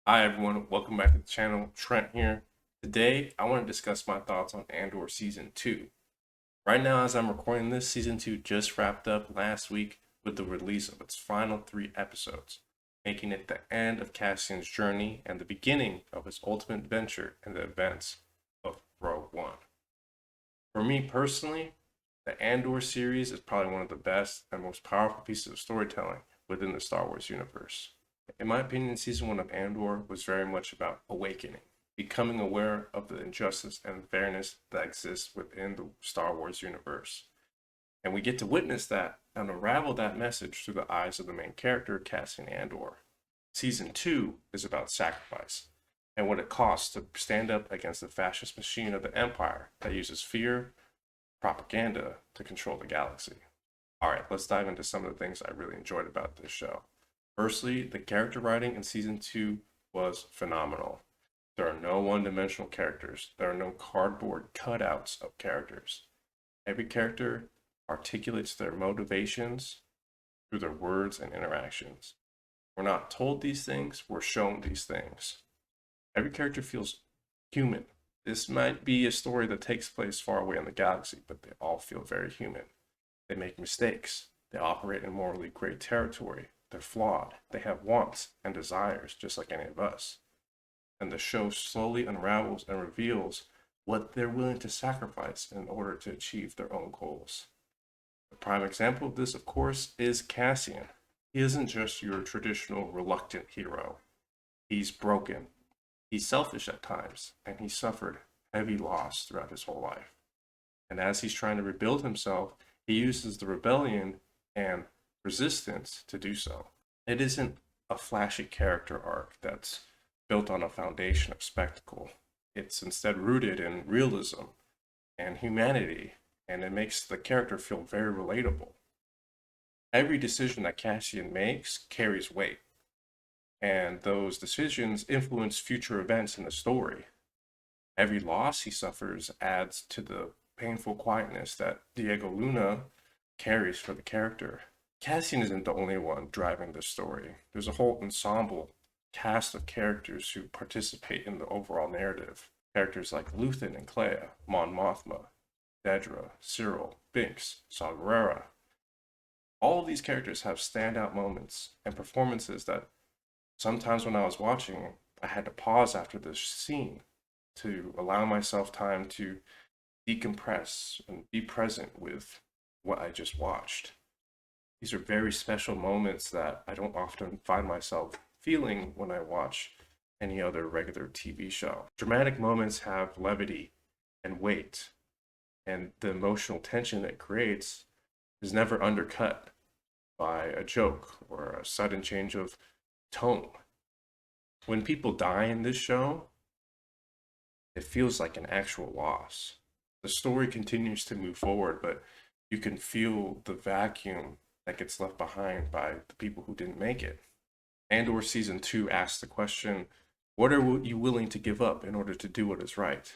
Hi everyone, welcome back to the channel. Trent here. Today, I want to discuss my thoughts on Andor Season 2. Right now, as I'm recording this, Season 2 just wrapped up last week with the release of its final 3 episodes, making it the end of Cassian's journey and the beginning of his ultimate adventure in the events of Rogue One. For me personally, the Andor series is probably one of the best and most powerful pieces of storytelling within the Star Wars universe. In my opinion, season 1 of Andor was very much about awakening, becoming aware of the injustice and fairness that exists within the Star Wars universe. And we get to witness that and unravel that message through the eyes of the main character, Cassian Andor. Season 2 is about sacrifice and what it costs to stand up against the fascist machine of the Empire that uses fear, propaganda to control the galaxy. All right, let's dive into some of the things I really enjoyed about this show. Firstly, the character writing in season 2 was phenomenal. There are no one dimensional characters, there are no cardboard cutouts of characters. Every character articulates their motivations through their words and interactions. We're not told these things, we're shown these things. Every character feels human. This might be a story that takes place far away in the galaxy, but they all feel very human. They make mistakes. They operate in morally gray territory. They're flawed. They have wants and desires, just like any of us. And the show slowly unravels and reveals what they're willing to sacrifice in order to achieve their own goals. A prime example of this, of course, is Cassian. He isn't just your traditional reluctant hero. He's broken. He's selfish at times, and he suffered heavy loss throughout his whole life. And as he's trying to rebuild himself, he uses the rebellion and resistance to do so. It isn't a flashy character arc that's built on a foundation of spectacle. It's instead rooted in realism and humanity, and it makes the character feel very relatable. Every decision that Cassian makes carries weight, and those decisions influence future events in the story. Every loss he suffers adds to the painful quietness that Diego Luna carries for the character. Cassian isn't the only one driving this story. There's a whole ensemble cast of characters who participate in the overall narrative. Characters like Luthen and Clea, Mon Mothma, Dedra, Cyril, Binks, Saw Gerrera. All of these characters have standout moments and performances that sometimes when I was watching, I had to pause after this scene to allow myself time to decompress and be present with what I just watched. These are very special moments that I don't often find myself feeling when I watch any other regular TV show. Dramatic moments have levity and weight, and the emotional tension it creates is never undercut by a joke or a sudden change of tone. When people die in this show, it feels like an actual loss. The story continues to move forward, but you can feel the vacuum that gets left behind by the people who didn't make it. Andor Season 2 asks the question, what are you willing to give up in order to do what is right?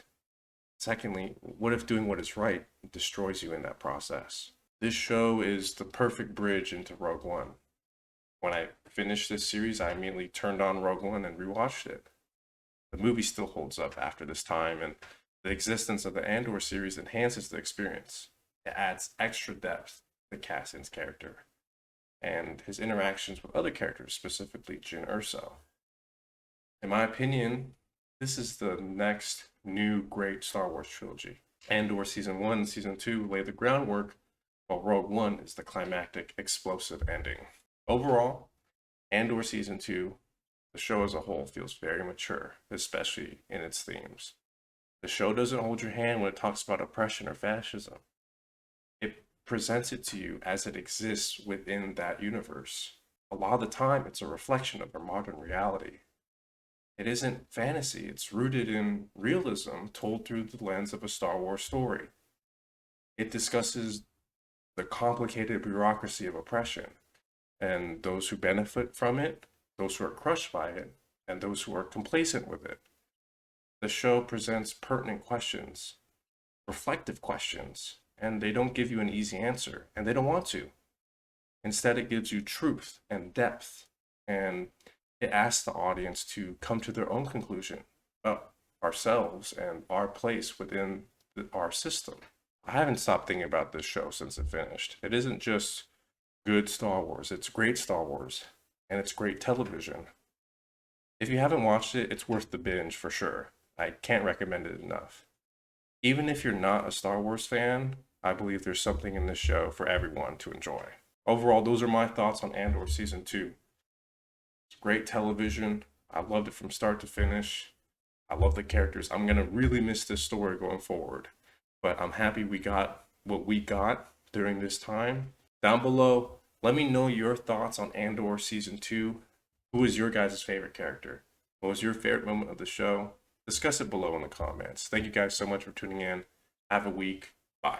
Secondly, what if doing what is right destroys you in that process? This show is the perfect bridge into Rogue One. When I finished this series, I immediately turned on Rogue One and rewatched it. The movie still holds up after this time, and the existence of the Andor series enhances the experience. It adds extra depth to Cassian's character and his interactions with other characters, specifically Jyn Erso. In my opinion, this is the next new great Star Wars trilogy. Andor Season 1 and Season 2 lay the groundwork, while Rogue One is the climactic, explosive ending. Overall, Andor Season 2, the show as a whole feels very mature, especially in its themes. The show doesn't hold your hand when it talks about oppression or fascism. It presents it to you as it exists within that universe. A lot of the time, it's a reflection of our modern reality. It isn't fantasy, it's rooted in realism told through the lens of a Star Wars story. It discusses the complicated bureaucracy of oppression and those who benefit from it, those who are crushed by it, and those who are complacent with it. The show presents pertinent questions, reflective questions, and they don't give you an easy answer, and they don't want to. Instead, it gives you truth and depth, and it asks the audience to come to their own conclusion about ourselves and our place within our system. I haven't stopped thinking about this show since it finished. It isn't just good Star Wars, it's great Star Wars, and it's great television. If you haven't watched it, it's worth the binge for sure. I can't recommend it enough. Even if you're not a Star Wars fan, I believe there's something in this show for everyone to enjoy. Overall, those are my thoughts on Andor Season 2. It's great television. I loved it from start to finish. I love the characters. I'm going to really miss this story going forward, but I'm happy we got what we got during this time. Down below, let me know your thoughts on Andor Season 2. Who is your guys' favorite character? What was your favorite moment of the show? Discuss it below in the comments. Thank you guys so much for tuning in. Have a week. Bye.